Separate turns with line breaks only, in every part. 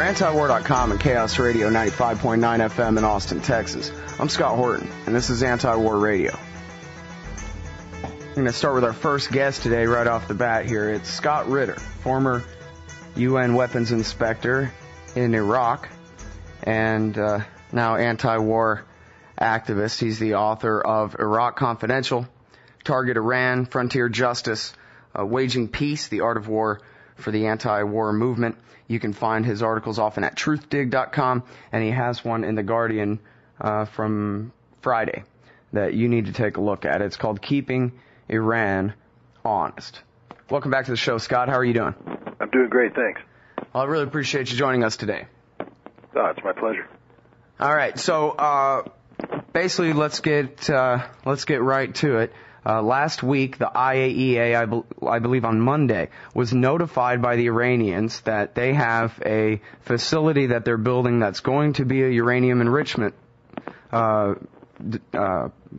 Antiwar.com and Chaos Radio 95.9 FM in Austin, Texas. I'm Scott Horton, and this is Antiwar Radio. I'm going to start with our first guest today right off the bat here. It's Scott Ritter, former UN weapons inspector in Iraq and now anti-war activist. He's the author of Iraq Confidential, Target Iran, Frontier Justice, Waging Peace, The Art of War for the Anti-War Movement. You can find his articles often at truthdig.com, and he has one in The Guardian from Friday that you need to take a look at. It's called Keeping Iran Honest. Welcome back to the show, Scott. How are you doing?
I'm doing great, thanks.
Well, I really appreciate you joining us today.
Oh, it's my pleasure.
All right, so basically, let's get right to it. Last week, the IAEA, I believe on Monday, was notified by the Iranians that they have a facility that they're building that's going to be a uranium enrichment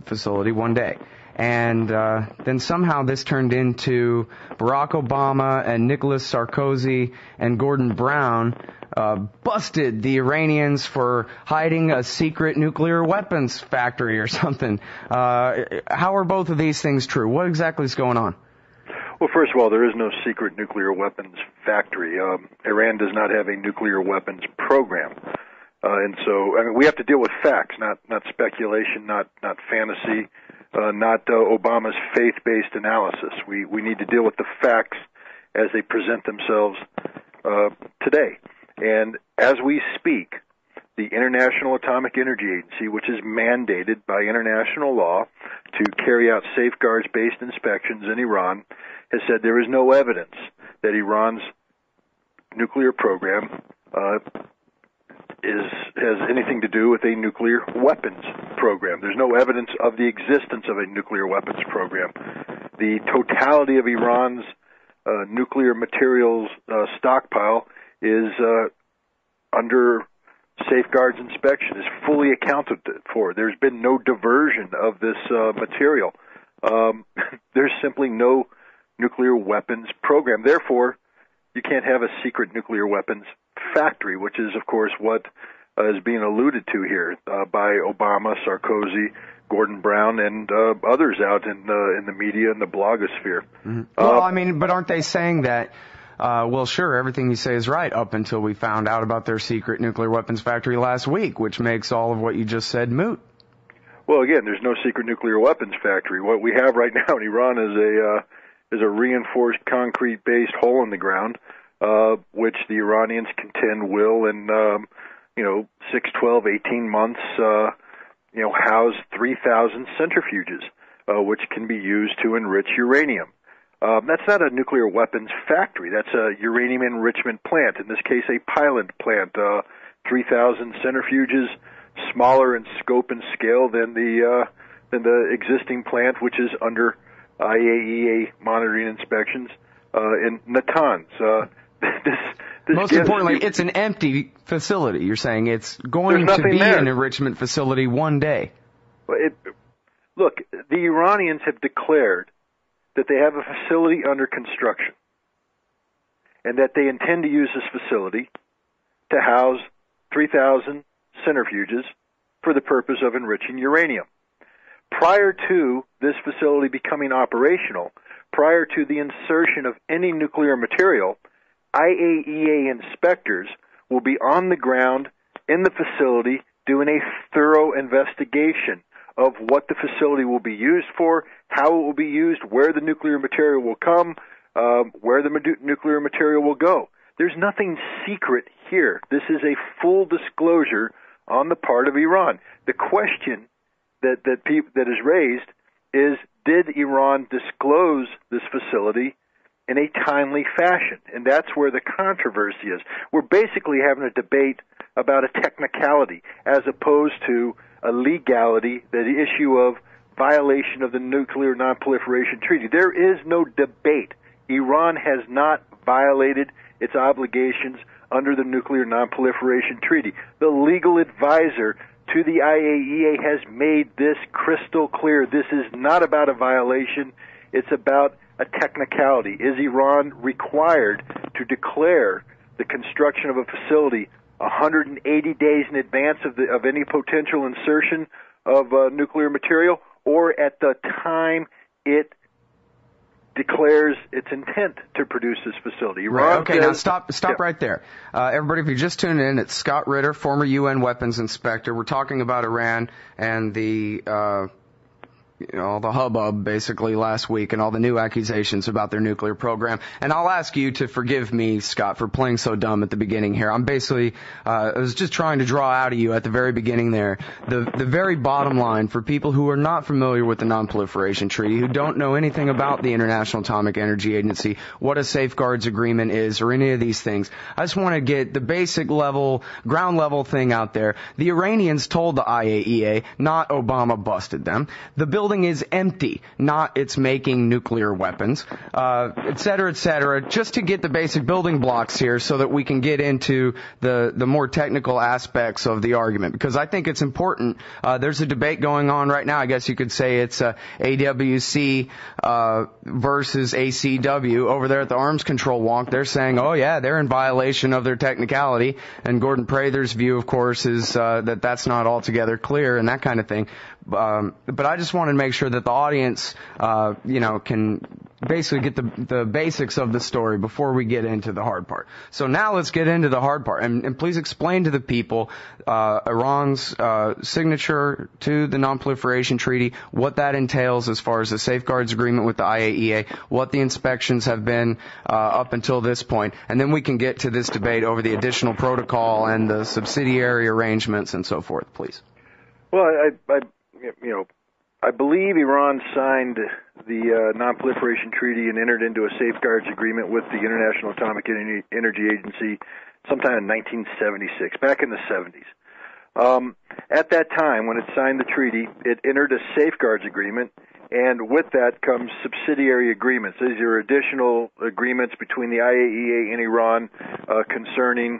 facility one day. And then somehow this turned into Barack Obama and Nicolas Sarkozy and Gordon Brown busted the Iranians for hiding a secret nuclear weapons factory or something. How are both of these things true? What exactly is going on?
Well, first of all, there is no secret nuclear weapons factory. Iran does not have a nuclear weapons program. And so, I mean, we have to deal with facts, not speculation, not fantasy, not Obama's faith-based analysis. We need to deal with the facts as they present themselves today. And as we speak, the International Atomic Energy Agency, which is mandated by international law to carry out safeguards-based inspections in Iran, has said there is no evidence that Iran's nuclear program has anything to do with a nuclear weapons program. There's no evidence of the existence of a nuclear weapons program. The totality of Iran's nuclear materials stockpile is under safeguards inspection, is fully accounted for. There's been no diversion of this material. There's simply no nuclear weapons program. Therefore, you can't have a secret nuclear weapons factory, which is, of course, what is being alluded to here by Obama, Sarkozy, Gordon Brown, and others out in the media and the blogosphere.
Mm-hmm. Well, I mean, but aren't they saying that, well, sure, everything you say is right up until we found out about their secret nuclear weapons factory last week, which makes all of what you just said moot?
Well, again, there's no secret nuclear weapons factory. What we have right now in Iran is a reinforced concrete-based hole in the ground, which the Iranians contend will, in 6, 12, 18 months, house 3,000 centrifuges, which can be used to enrich uranium. That's not a nuclear weapons factory. That's a uranium enrichment plant, in this case a pilot plant, 3,000 centrifuges, smaller in scope and scale than the existing plant, which is under IAEA monitoring inspections in Natanz.
Most importantly, it's an empty facility. You're saying it's going to be an enrichment facility one day.
Look, the Iranians have declared that they have a facility under construction and that they intend to use this facility to house 3,000 centrifuges for the purpose of enriching uranium. Prior to this facility becoming operational, prior to the insertion of any nuclear material, IAEA inspectors will be on the ground in the facility doing a thorough investigation of what the facility will be used for, how it will be used, where the nuclear material will come, where the nuclear material will go. There's nothing secret here. This is a full disclosure on the part of Iran. The question that is raised is, did Iran disclose this facility in a timely fashion? And that's where the controversy is. We're basically having a debate about a technicality as opposed to a legality, the issue of violation of the Nuclear Non-Proliferation Treaty. There is no debate. Iran has not violated its obligations under the Nuclear Non-Proliferation Treaty. The legal advisor to the IAEA has made this crystal clear. This is not about a violation. It's about a technicality. Is Iran required to declare the construction of a facility 180 days in advance of any potential insertion of nuclear material, or at the time it declares its intent to produce this facility.
Right. Okay, now stop right there. Everybody, if you're just tuning in, it's Scott Ritter, former UN weapons inspector. We're talking about Iran and the all the hubbub basically last week and all the new accusations about their nuclear program. And I'll ask you to forgive me, Scott, for playing so dumb at the beginning here. I'm basically, I was just trying to draw out of you at the very beginning there the very bottom line for people who are not familiar with the Non-Proliferation Treaty, who don't know anything about the International Atomic Energy Agency, what a safeguards agreement is, or any of these things. I just want to get the basic level, ground level thing out there. The Iranians told the IAEA, not Obama busted them. The building is empty, not it's making nuclear weapons, et cetera, just to get the basic building blocks here so that we can get into the more technical aspects of the argument, because I think it's important. There's a debate going on right now. I guess you could say it's AWC versus ACW over there at the arms control wonk. They're saying, oh yeah, they're in violation of their technicality, and Gordon Prather's view, of course, is that that's not altogether clear and that kind of thing. But I just want to make sure that the audience, can basically get the basics of the story before we get into the hard part. So now let's get into the hard part. And please explain to the people Iran's signature to the Non-Proliferation Treaty, what that entails as far as the safeguards agreement with the IAEA, what the inspections have been up until this point, and then we can get to this debate over the additional protocol and the subsidiary arrangements and so forth, please.
Well, I believe Iran signed the Non-Proliferation Treaty and entered into a safeguards agreement with the International Atomic Energy Agency sometime in 1976, back in the 70s. At that time, when it signed the treaty, it entered a safeguards agreement, and with that comes subsidiary agreements. These are additional agreements between the IAEA and Iran concerning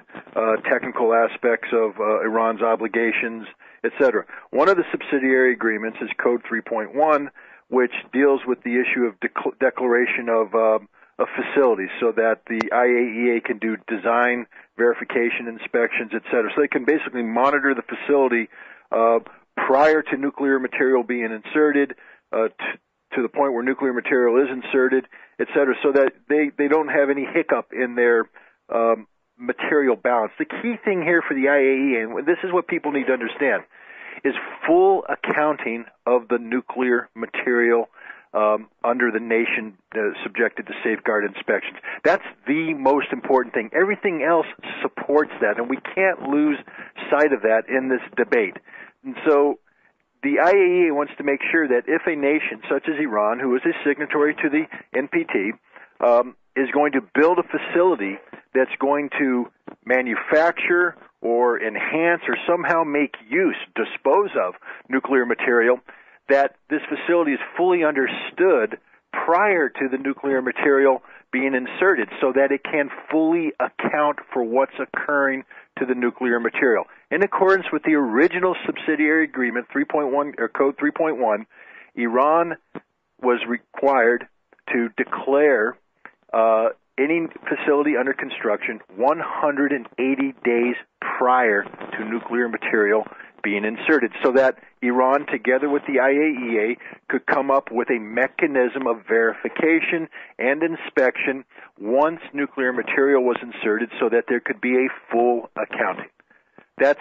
technical aspects of Iran's obligations, etc. One of the subsidiary agreements is Code 3.1, which deals with the issue of declaration of facilities, so that the IAEA can do design, verification, inspections, etc. So they can basically monitor the facility prior to nuclear material being inserted, to the point where nuclear material is inserted, etc., so that they don't have any hiccup in their material balance. The key thing here for the IAEA, and this is what people need to understand, is full accounting of the nuclear material under the nation subjected to safeguard inspections. That's the most important thing. Everything else supports that, and we can't lose sight of that in this debate. And so the IAEA wants to make sure that if a nation such as Iran, who is a signatory to the NPT, is going to build a facility that's going to manufacture or enhance or somehow make use, dispose of nuclear material, that this facility is fully understood prior to the nuclear material being inserted, so that it can fully account for what's occurring to the nuclear material. In accordance with the original subsidiary agreement 3.1 or Code 3.1, Iran was required to declare any facility under construction 180 days prior to nuclear material being inserted, so that Iran, together with the IAEA, could come up with a mechanism of verification and inspection once nuclear material was inserted, so that there could be a full accounting. That's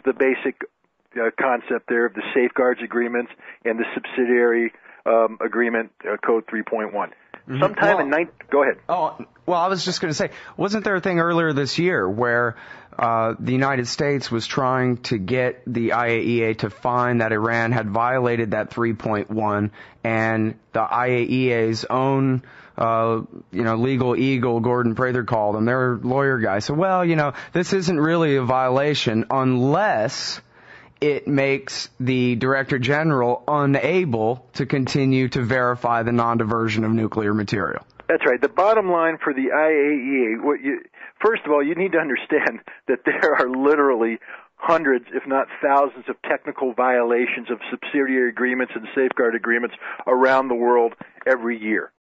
the basic concept there of the safeguards agreements and the subsidiary agreement, Code 3.1. Go ahead.
Oh, well, I was just going to say, wasn't there a thing earlier this year where the United States was trying to get the IAEA to find that Iran had violated that 3.1, and the IAEA's own legal eagle, Gordon Prather called him, their lawyer guy, said, well, this isn't really a violation unless it makes the Director General unable to continue to verify the non-diversion of nuclear material.
That's right. The bottom line for the IAEA, first of all, you need to understand that there are literally hundreds, if not thousands, of technical violations of subsidiary agreements and safeguard agreements around the world every year.